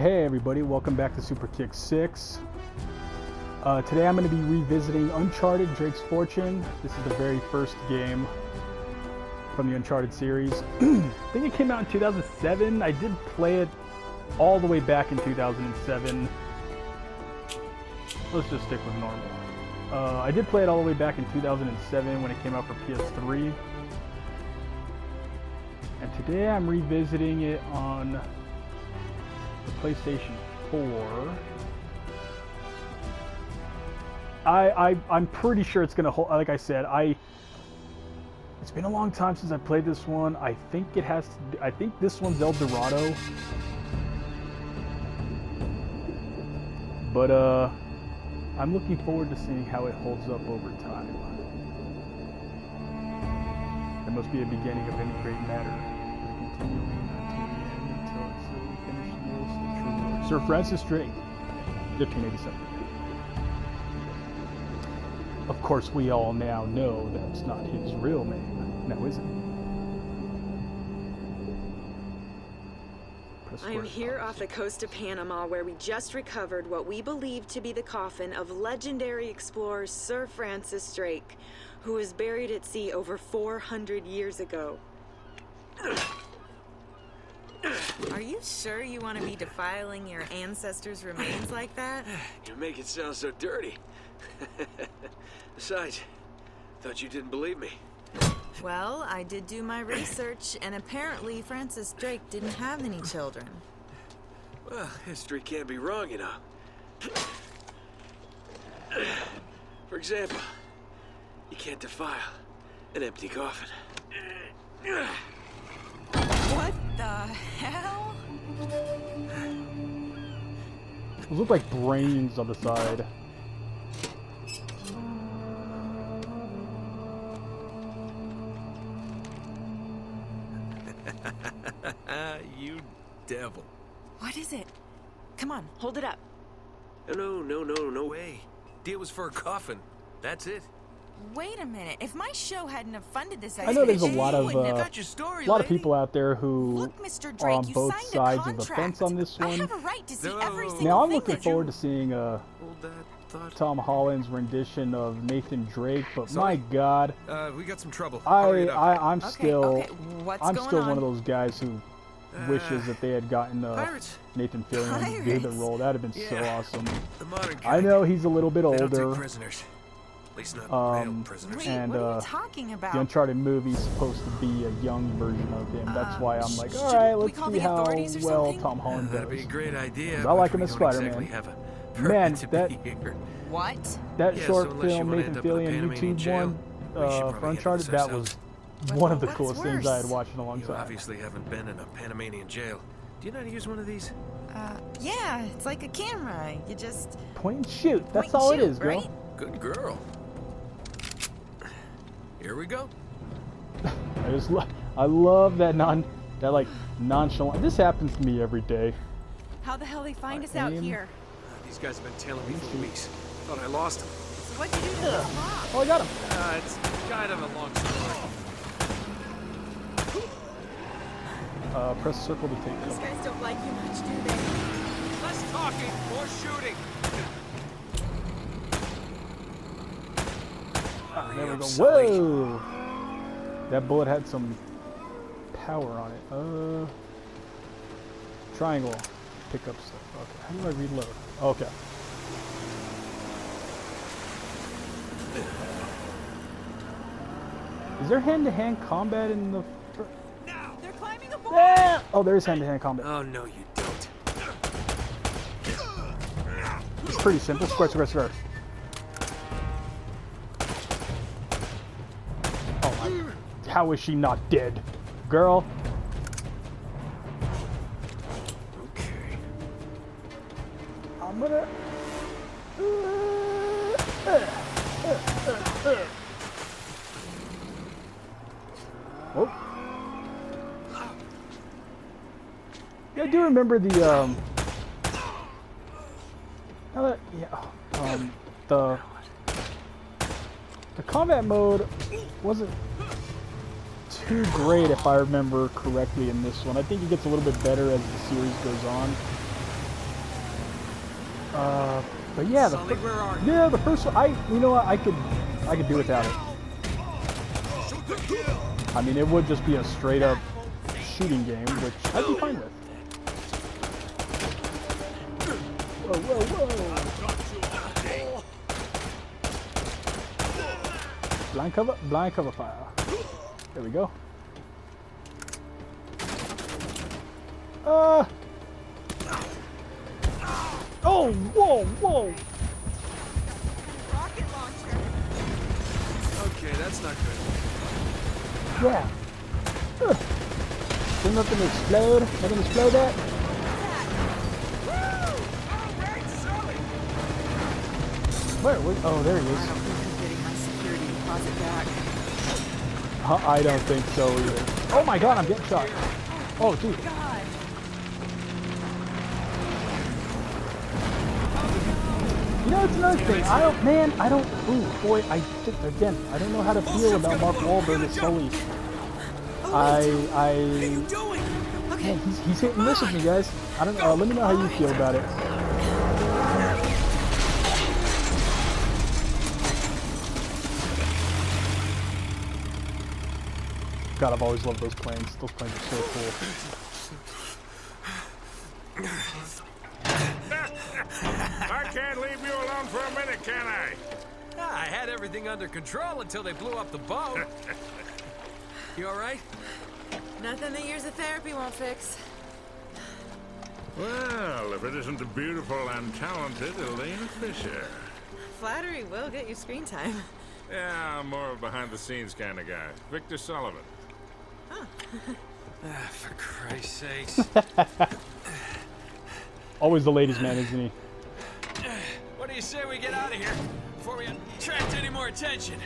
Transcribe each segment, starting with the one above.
Hey everybody, welcome back to Super Kick 6. Today I'm going to be revisiting Uncharted Drake's Fortune. This is the very first game from the Uncharted series. I think it came out in 2007. I did play it all the way back in 2007. Let's just stick with normal. I did play it all the way back in 2007 when it came out for PS3. And today I'm revisiting it on the PlayStation 4. I'm pretty sure it's gonna hold. Like I said, it's been a long time since I played this one. I think it has to, I think this one's El Dorado. But I'm looking forward to seeing how it holds up over time. There must be a beginning of any great matter, continuing until the end, until it's finished yields the true Lord. Sir Francis Drake, 1587. Of course, we all now know that's not his real name, now is it? I am here off the coast of Panama, where we just recovered what we believe to be the coffin of legendary explorer Sir Francis Drake, who was buried at sea over 400 years ago. Are you sure you want to be defiling your ancestors' remains like that? You make it sound so dirty. Besides, thought you didn't believe me. Well, I did do my research, and apparently Francis Drake didn't have any children. Well, history can't be wrong, you know. For example, you can't defile an empty coffin. What the hell? Those look like brains on the side. You devil. What is it? Come on, hold it up. No way. Deal was for a coffin. That's it. Wait a minute. If my show hadn't have funded this I know there's a lot of lady. people out there who Look, Mr. are Drake, on both sides of the fence on this I one. have a right to see No. every single Now I'm thing looking that forward to seeing Hold that thought. Tom Holland's rendition of Nathan Drake, but Sorry? my God, We got some trouble. I'm Okay, still okay, what's I'm going still on? one of those guys who wishes that they had gotten Pirates. Nathan Fillion to do the Pirates? role. That'd have been so Yeah. awesome. The modern I know he's a little bit They don't take older, prisoners. At least not real prisoners. Wait, and what are you talking about? the Uncharted movie's supposed to be a young version of him. That's why I'm like, all should right, we let's call see the how authorities or well something? Tom Holland That'd be a does. great idea. I like but him we as don't Spider-Man. exactly have a Man, permit to that- be here. What? That Yeah, short so unless you film wanna Nathan end up in a Fillion Panamanian YouTube jail, one we should for probably handle Uncharted, this that ourselves. was one of the What's coolest things I had worse? watched in a long You time. obviously haven't been in a Panamanian jail. Do you know how to use one of these? Yeah, it's like a camera. You just Point and shoot. That's point and all it shoot, is, girl. right? Good girl. Here we go. I love that nonchalant. This happens to me every day. How the hell they find I us out aim. here? These guys have been tailing me for weeks. Thought I lost them. So what'd you do to get them off? Oh, I got him. It's kind of a long story. Press circle to take These cover. guys don't like you much, do they? Less talking, more shooting. There we I'm go. sorry. Whoa! That bullet had some power on it. Triangle. Pick up stuff. Okay. How do I reload? Okay. Is there hand-to-hand combat in the... They're climbing aboard! Ah! Oh, there's hand-to-hand combat. Oh, no, you don't. It's pretty simple. Square, square, square. Oh my... How is she not dead? Girl. Okay. I'm gonna... Oh. Yeah, I do remember the, the combat mode wasn't too great if I remember correctly in this one. I think it gets a little bit better as the series goes on. But yeah, Sully, where are you? yeah, the first one, you know what, I could do without it. I mean, it would just be a straight up shooting game, which I'd be fine with. Whoa, whoa, whoa! Blind cover fire. There we go. Oh, whoa, whoa! Rocket launcher. Okay, that's not good. Yeah. There's nothing to explode. Nothing to explode that. Where? Oh, there he I is. don't think I'm getting my security deposit back. I don't think so either. Oh my god, I'm getting shot. Oh, dude. God. You know, it's another thing. Ooh, boy, I don't know how to feel about Mark Wahlberg as Sully. What are you doing? Man, he's hit and miss with me, guys. I don't know. Let me know how you feel about it. God, I've always loved those planes. Those planes are so cool. I can't leave you alone for a minute, can I? I had everything under control until they blew up the boat. You all right? Nothing that years of therapy won't fix. Well, if it isn't the beautiful and talented Elena Fisher. Flattery will get you screen time. Yeah, I'm more of a behind-the-scenes kind of guy. Victor Sullivan. For Christ's sakes. Always the ladies' man, isn't he? What do you say we get out of here before we attract any more attention?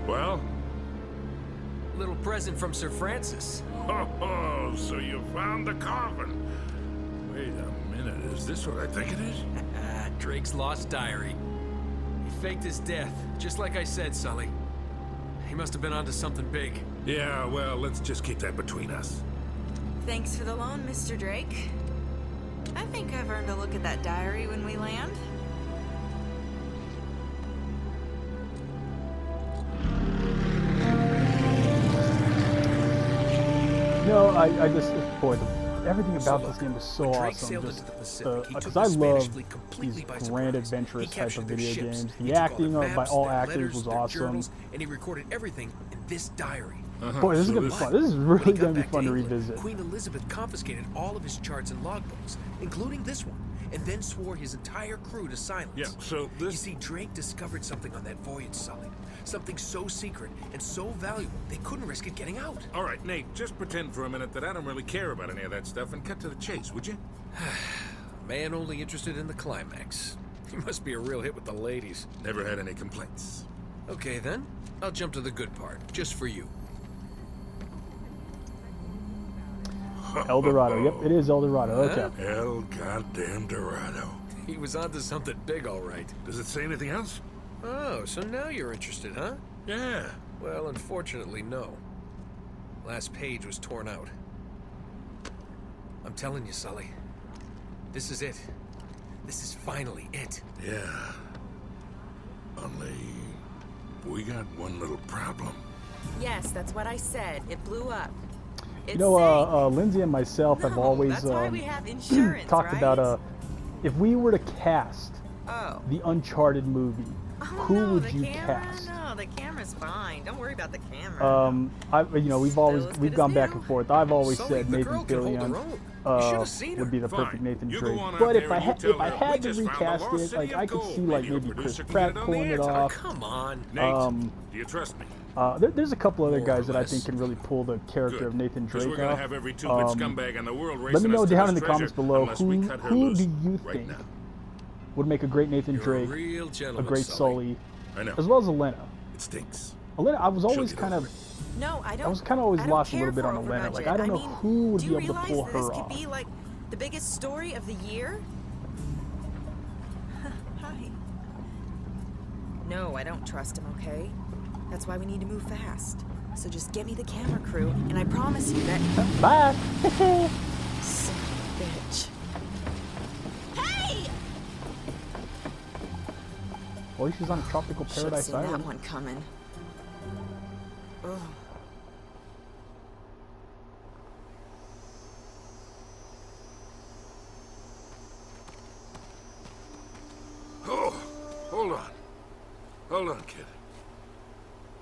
Well? Little present from Sir Francis. Oh, so you found the coffin. Wait a minute, is this what I think it is? Drake's lost diary. He faked his death, just like I said, Sully. He must have been onto something big. Yeah, well, let's just keep that between us. Thanks for the loan, Mr. Drake. I think I've earned a look at that diary when we land. No, I just, boy, everything about So this look, game is so when Drake awesome. sailed Just into the Pacific, he because took I the Spanish love fleet completely these by grand surprise. adventurous He type captured of their video ships, games. he The took all acting their by maps, all their actors letters, was their awesome. journals, and he recorded everything in this diary. Boy, this is So gonna be this- fun. This is When really he got gonna be back fun to England, revisit. Queen Elizabeth confiscated all of his charts and logbooks, including this one, and then swore his entire crew to silence. Yeah, so You this... see, Drake discovered something on that voyage, Sully. Something so secret and so valuable, they couldn't risk it getting out. All right, Nate, just pretend for a minute that I don't really care about any of that stuff and cut to the chase, would you? Man only interested in the climax. He must be a real hit with the ladies. Never had any complaints. Okay, then. I'll jump to the good part, just for you. El Dorado. Yep, it is El Dorado. Okay. El goddamn Dorado. He was onto something big, all right. Does it say anything else? Oh, so now you're interested, huh? Yeah. Well, unfortunately, no. Last page was torn out. I'm telling you, Sully. This is it. This is finally it. Yeah. Only... we got one little problem. Yes, that's what I said. It blew up. It's You know, Lindsay and myself have always that's why we have insurance, talked right? about if we were to cast Oh. the Uncharted movie, Oh, who no, would the you camera? cast? No, the camera's fine. Don't worry about the camera. We've Still as we've good gone as back new. and forth. I've always Sully, said the Nathan girl can hold her Fillion own. You should have seen her. would be the perfect Fine. Nathan You go Drake. on out But there if I and you had tell if I her, had "We to just found the recast lost it, city like of I could gold." see like Maybe a maybe Chris producer can Pratt get it on the pulling it air, Sully. off. Come on. Nate, do you trust me? There's a couple other More guys or that I less. think can really pull the character Good. of Nathan Because Drake we're gonna off. have every two-bit scumbag in the world Let racing me know us to down in this the comments treasure below unless we cut her who loose do you right think now. would make a great Nathan You're Drake, a real a gentleman, great Sully, I know. as well as Elena. It stinks. Elena, I was She'll always get kind over of it. No, I don't. I was kind of always I don't lost a little care bit on for Elena. over Like budget. I don't know who would do be you able to realize pull that her this off. could be like the biggest story of the year? Hi. No, I don't trust him, okay? That's why we need to move fast. So just get me the camera crew, and I promise you that... Bye. Son of a bitch. Hey! Well, she's on a tropical Should've paradise seen island. that one coming. Ugh. Oh, hold on. Hold on, kid.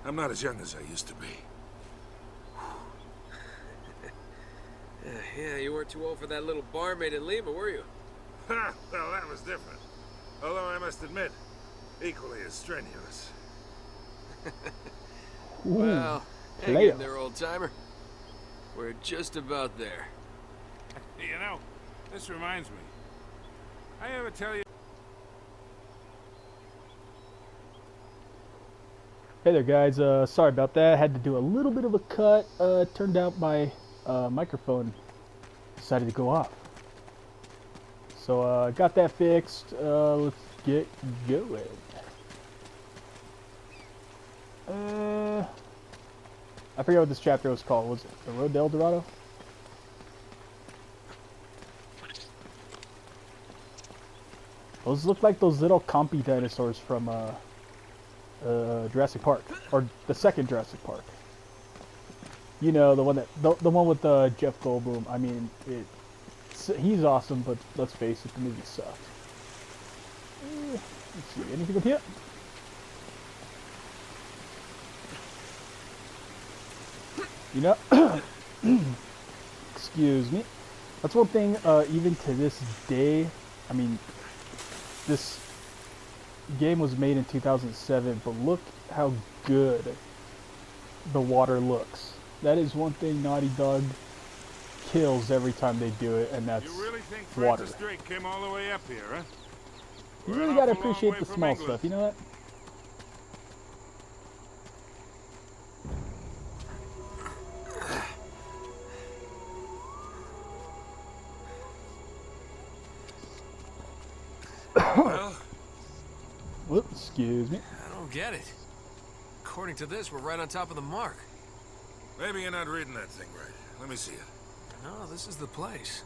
I'm not as young as I used to be. Yeah, you weren't too old for that little barmaid in Lima, were you? Ha! Well, that was different. Although I must admit, equally as strenuous. Ooh, Well, hang player. in there, old-timer. We're just about there. You know, this reminds me. I ever tell you... Hey there, guys. Sorry about that. I had to do a little bit of a cut. Turned out my microphone decided to go off. So, got that fixed. Let's get going. I forget what this chapter was called. Was it The Road to El Dorado? Those look like those little compy dinosaurs from, Jurassic Park, or the second Jurassic Park. You know, the one that the one with Jeff Goldblum. I mean, he's awesome, but let's face it, the movie sucked. Let's see, anything up here? You know, excuse me. That's one thing. Even to this day, I mean, this game was made in 2007, but look how good the water looks. That is one thing Naughty Dog kills every time they do it, and that's You really think water. Francis Drake came all the way up here, huh? You We're really an gotta awful long appreciate way the from small England. stuff, you know what? Well, Whoops, excuse me. I don't get it. According to this, we're right on top of the mark. maybe you're not reading that thing right. Let me see it. No, this is the place.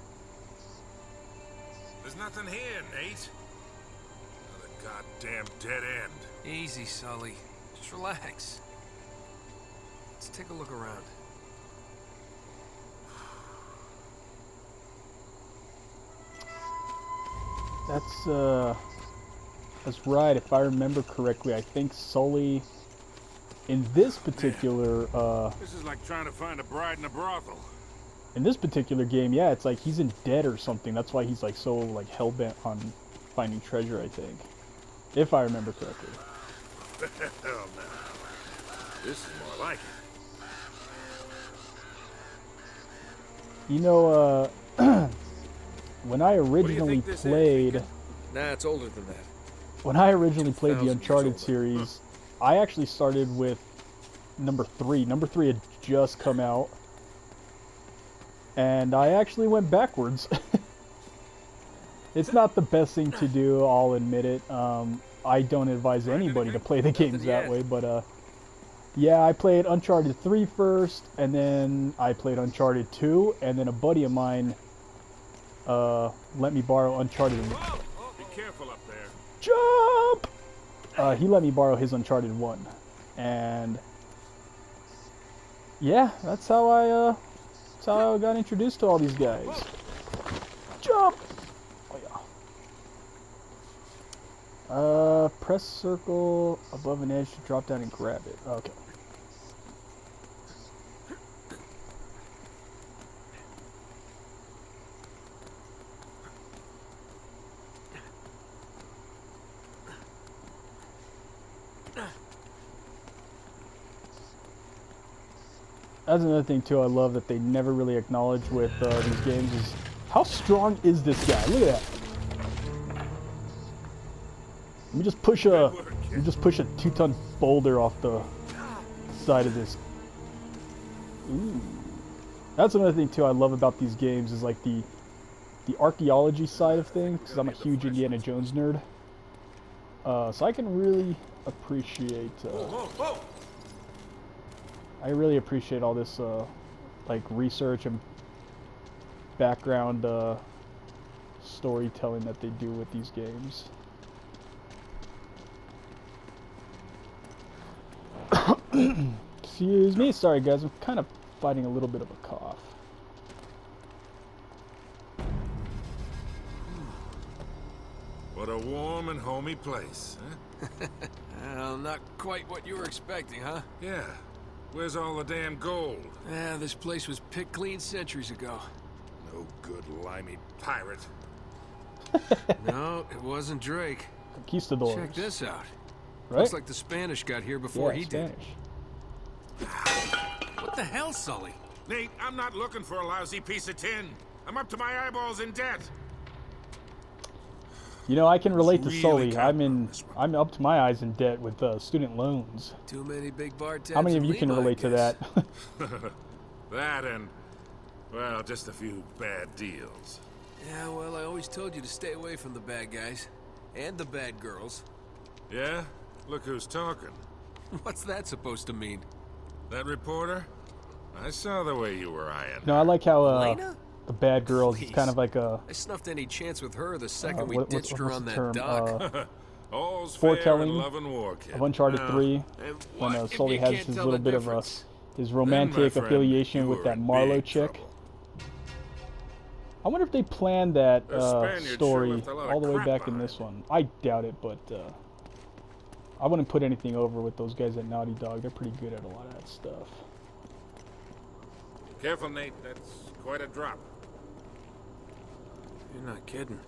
There's nothing here, Nate. Another goddamn dead end. Easy, Sully. Just relax. Let's take a look around. That's right. If I remember correctly, I think Sully, in this particular, This is like trying to find a bride in a brothel. in this particular game, yeah, it's like he's in debt or something. That's why he's like so like hell-bent on finding treasure, I think. If I remember correctly. Hell no. This is more like it. You know, when I do you originally think this is, played, Deacon? Nah, it's older than that. when I originally played the 2,000 years Uncharted older. series, I actually started with number 3. Number 3 had just come out, and I actually went backwards. It's not the best thing to do, I'll admit it. I don't advise anybody to play the games that way, but yeah, I played Uncharted 3 first, and then I played Uncharted 2, and then a buddy of mine let me borrow Uncharted. Be careful up there. Jump! He let me borrow his Uncharted 1, and yeah, that's how I got introduced to all these guys. Jump! Oh yeah. Press circle above an edge to drop down and grab it. Okay. That's another thing too I love that they never really acknowledge with these games is how strong is this guy? Look at that. Let me just push a 2-ton boulder off the side of this. Ooh. That's another thing too I love about these games is like the archaeology side of things, because I'm a huge Indiana Jones nerd. So I can really appreciate I really appreciate all this like research and background storytelling that they do with these games. Excuse me, sorry guys, I'm kind of fighting a little bit of a cough. What a warm and homey place, huh? Well, not quite what you were expecting, huh? Yeah. Where's all the damn gold? Yeah, this place was picked clean centuries ago. No good limey pirate. No, it wasn't Drake. Conquistadors. Check this out. Right? Looks like the Spanish got here before yeah, he Spanish. did. What the hell, Sully? Nate, I'm not looking for a lousy piece of tin. I'm up to my eyeballs in debt. You know, I can relate to Really Sully. counting on this one. I'm up to my eyes in debt with student loans. Too many big bar tabs. How many of and you can Levi, relate I to guess. that? That and, well, just a few bad deals. Yeah, well, I always told you to stay away from the bad guys. And the bad girls. Yeah? Look who's talking. What's that supposed to mean? That reporter? I saw the way you were eyeing. No, I like how Lena? the bad girls is Please. kind of like a I snuffed any chance with her the second we what's ditched her the on that term? dock. All's fair in Foretelling love and war, kid. of Uncharted Now, 3 And when what if Sully you has can't his tell little the bit difference? his then, my romantic friend, affiliation you with were that in Marlowe big chick. trouble. I wonder if they planned that Those Spaniards sure story left a lot of all the way crap back in behind. this one. I doubt it, but I wouldn't put anything over with those guys at Naughty Dog. They're pretty good at a lot of that stuff. Careful, Nate. That's quite a drop. You're not kidding.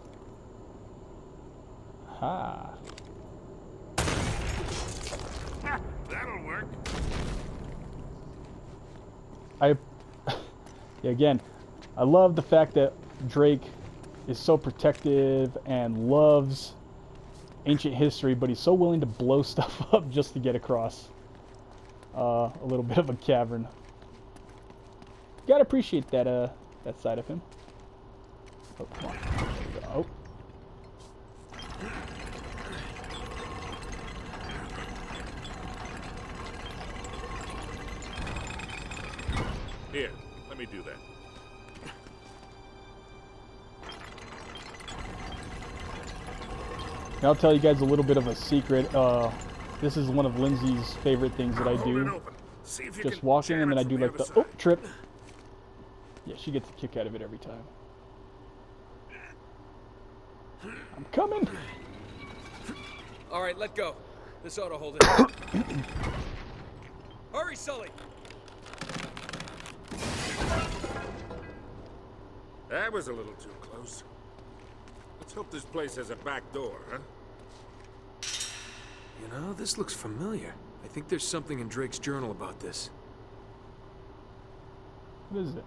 Ha. That'll work. Yeah, again, I love the fact that Drake is so protective and loves ancient history, but he's so willing to blow stuff up just to get across a little bit of a cavern. Gotta appreciate that that side of him. Oh, come on. Oh. Here, let me do that. Now I'll tell you guys a little bit of a secret. This is one of Lindsay's favorite things that I Hold it do. open. See if you Just can walking, jam and then it I from do the like the other side. trip. Yeah, she gets a kick out of it every time. I'm coming. All right, let go. This ought to hold it. Hurry, Sully! That was a little too close. Let's hope this place has a back door, huh? You know, this looks familiar. I think there's something in Drake's journal about this. What is it?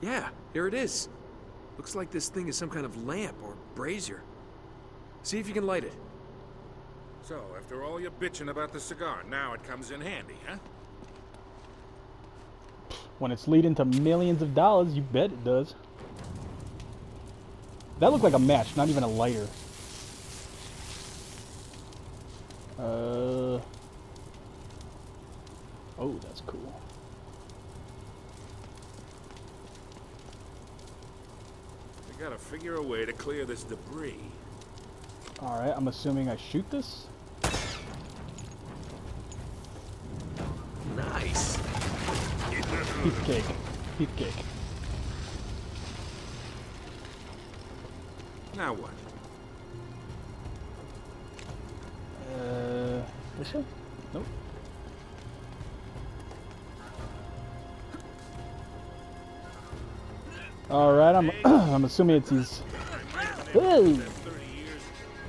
Yeah, here it is. Looks like this thing is some kind of lamp or brazier. See if you can light it. So, after all your bitching about the cigar, now it comes in handy, huh? When it's leading to millions of dollars, you bet it does. That looked like a match, not even a lighter. Oh, that's cool. We gotta figure a way to clear this debris. Alright, I'm assuming I shoot this? Nice. Piece of cake. Piece of cake. Now what? This one? Nope. Alright, I'm assuming it's these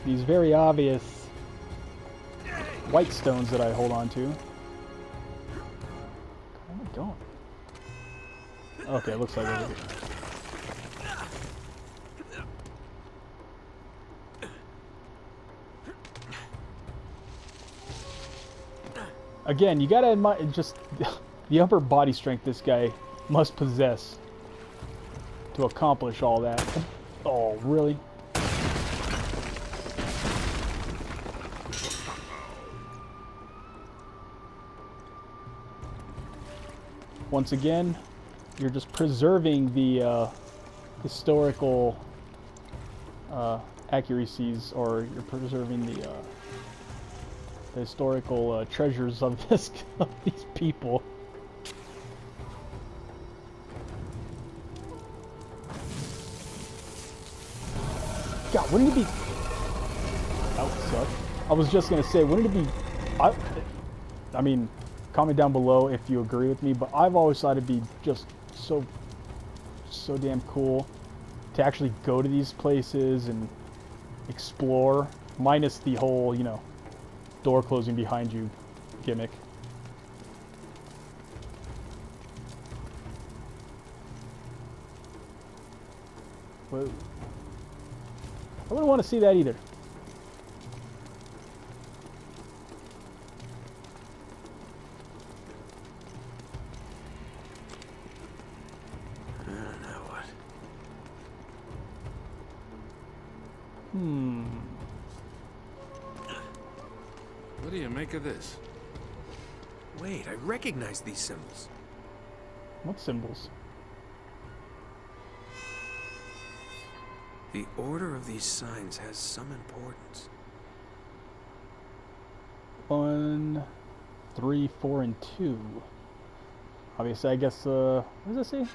these very obvious white stones that I hold on to. Where am I going? Okay, it looks like over here. Again, you gotta admire just the upper body strength this guy must possess to accomplish all that. Oh, really? once again, you're just preserving the historical accuracies, or you're preserving the historical treasures of this of these people. God, wouldn't it be? That would suck. I was just gonna say, wouldn't it be? I mean, comment down below if you agree with me, but I've always thought it'd be just so damn cool to actually go to these places and explore, minus the whole, you know, door closing behind you gimmick. But I wouldn't want to see that either. Now what? What do you make of this? Wait, I recognize these symbols. What symbols? The order of these signs has some importance. 1, 3, 4, and 2. Obviously, I guess, what does it say?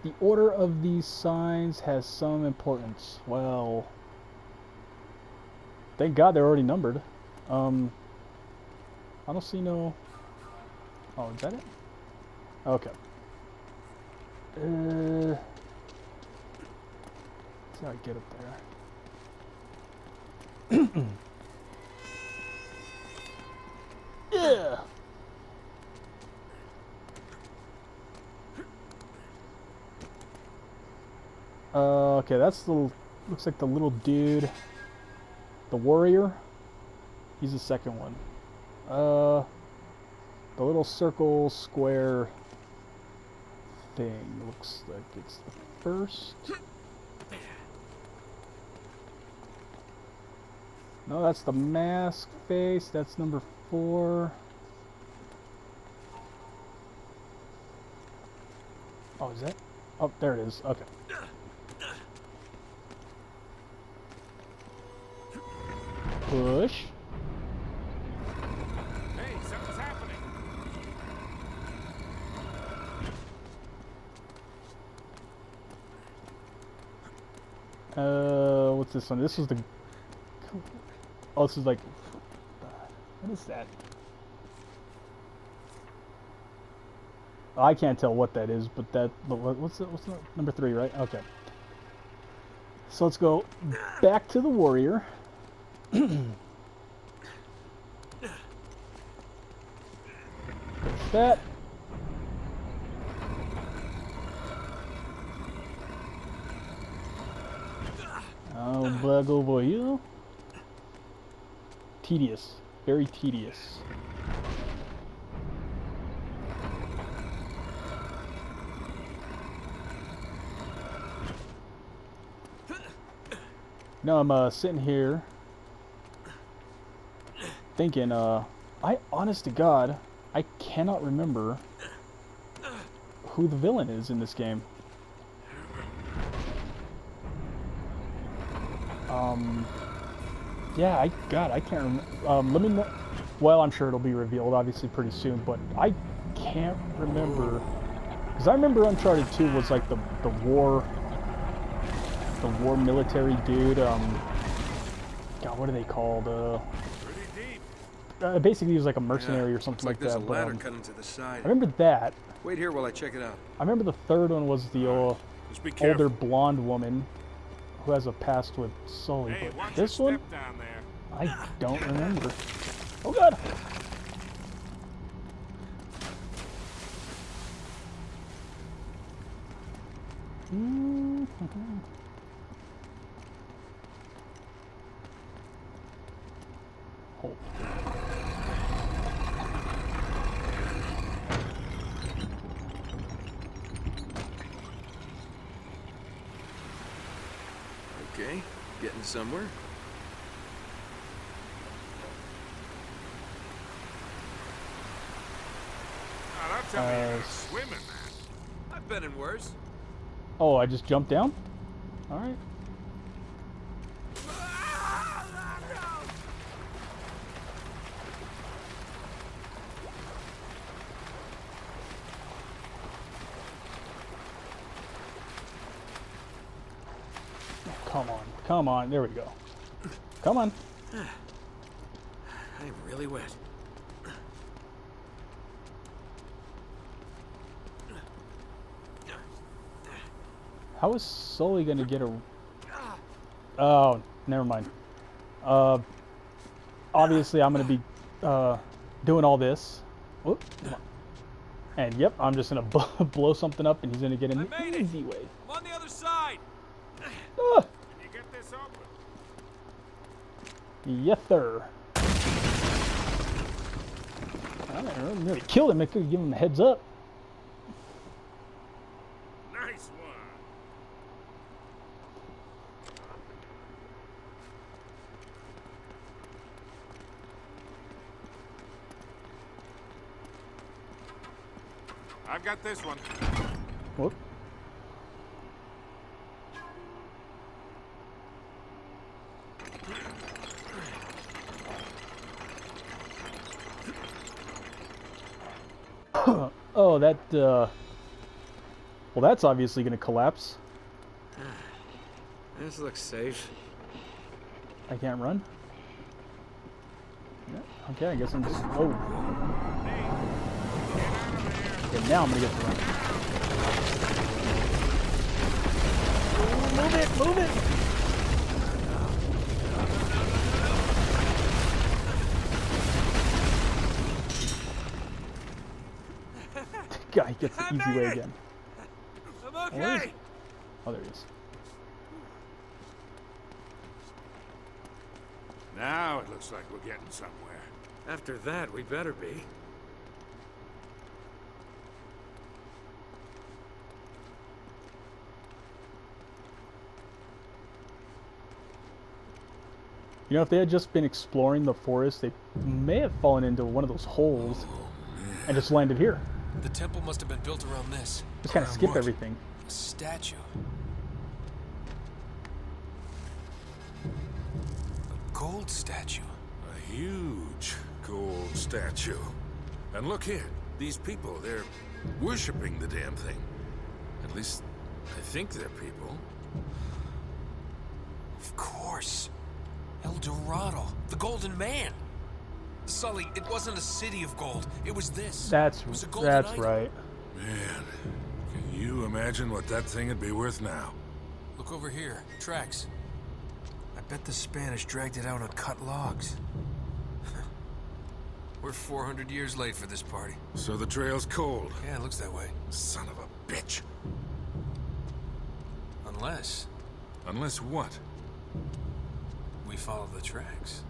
The order of these signs has some importance. Well, thank God they're already numbered. I don't see no... Oh, is that it? Okay. Let's see how I get up there. Yeah! Okay, that's the... Looks like the little dude. The warrior. He's the second one. The little circle square thing looks like it's the first. No, that's the mask face. That's number 4. Oh, is that? Oh, there it is. Okay. Push. Hey, something's happening. What's this one? This was the... Oh, this is like... What is that? I can't tell what that is, but that... But what's the number 3, right? Okay. So let's go back to the warrior. That. Oh, bug over you. Tedious. Very tedious. No, I'm sitting here thinking, honest to God, I cannot remember who the villain is in this game. Yeah, I can't remember. Let me know. Well, I'm sure it'll be revealed, obviously, pretty soon, but I can't remember. Because I remember Uncharted 2 was like the war military dude. God, what are they called? Basically, he was like a mercenary or something like that. There's a ladder cut into the side. I remember that. Wait here while I check it out. I remember the third one was the Just be older careful. blonde woman who has a past with Sully. Hey, But watch this your one, step down there. I don't remember. Oh God! Hold. Okay, getting somewhere. Now, don't tell me you're this. Swimming, man. I've been in worse. Oh, I just jumped down? Alright. Come on, come on, there we go. Come on. I'm really wet. How is Sully gonna get a... Oh, never mind. Obviously I'm gonna be doing all this. Whoop, come on. And yep, I'm just gonna blow something up and he's gonna get an easy way. I'm on the other side. Ah, Can you get this open? yes, sir. I didn't really kill him. I could give him a heads up. Nice one. I've got this one. Whoop. Oh, that, well, that's obviously going to collapse. This looks safe. I can't run. Yeah, okay, I guess I'm just, oh. Okay, now I'm going to get to run. Move it, move it! Guy gets the easy way again. I'm Where is okay. he? Oh, there he is. Now it looks like we're getting somewhere. After that, we better be. You know, if they had just been exploring the forest, they may have fallen into one of those holes and just landed here. The temple must have been built around this. Just kind of Around skip what? everything. A statue. A gold statue. A huge gold statue. And look here, these people, they're worshipping the damn thing. At least, I think they're people. Of course. El Dorado, the Golden Man. Sully, it wasn't a city of gold. It was this. That's It was a golden that's idol. right. Man, can you imagine what that thing would be worth now? Look over here. Tracks. I bet the Spanish dragged it out on cut logs. We're 400 years late for this party. So the trail's cold. Yeah, it looks that way. Son of a bitch. Unless Unless what? we follow the tracks.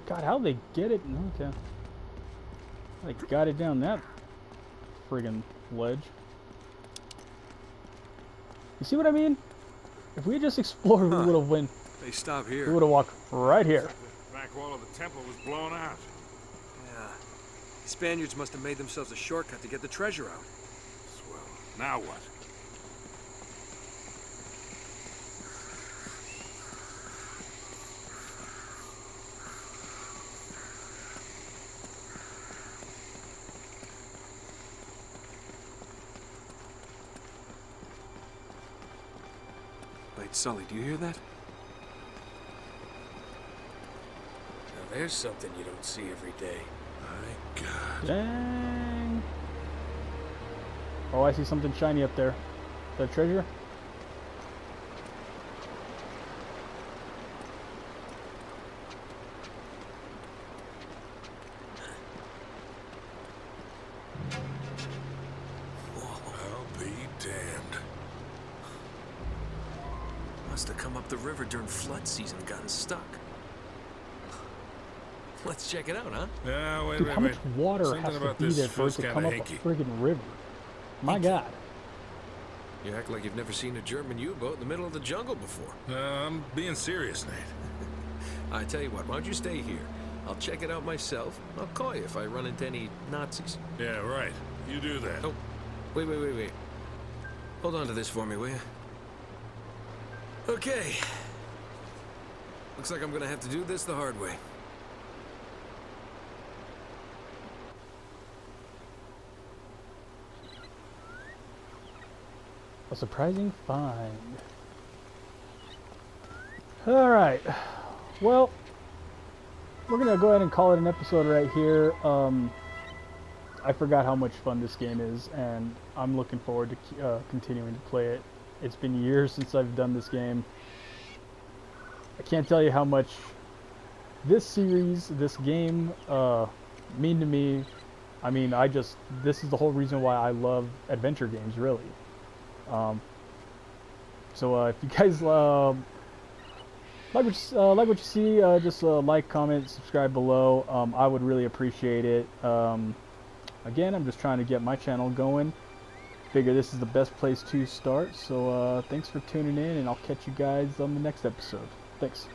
God, how'd they get it? Okay. They got it down that friggin' ledge. You see what I mean? If we had just explored, we would have went. They stop We here. would have walked right here. The back wall of the temple was blown out. Yeah. Spaniards must have made themselves a shortcut to get the treasure out. Swell. Now what? Wait, Sully, do you hear that? Now there's something you don't see every day. My God. Dang. Oh, I see something shiny up there. Is that treasure? I'll be damned. Must have come up the river during flood season and gotten stuck. Let's check it out, huh? Yeah, wait, Dude, wait, how much wait. water Something has to about be this there for it feels to kinda come up a hinky. friggin' river? My God. You act like you've never seen a German U-boat in the middle of the jungle before. I'm being serious, Nate. I tell you what, why don't you stay here? I'll check it out myself. I'll call you if I run into any Nazis. Yeah, right. You do that. Oh, wait. Hold on to this for me, will you? Okay. Looks like I'm gonna have to do this the hard way. A surprising find. Alright. Well, we're going to go ahead and call it an episode right here. I forgot how much fun this game is, and I'm looking forward to continuing to play it. It's been years since I've done this game. I can't tell you how much this series, this game, mean to me. I mean, this is the whole reason why I love adventure games, really. So if you guys like what you see, just like, comment, subscribe below. I would really appreciate it. Again, I'm just trying to get my channel going. Figure this is the best place to start. So thanks for tuning in, and I'll catch you guys on the next episode. Thanks.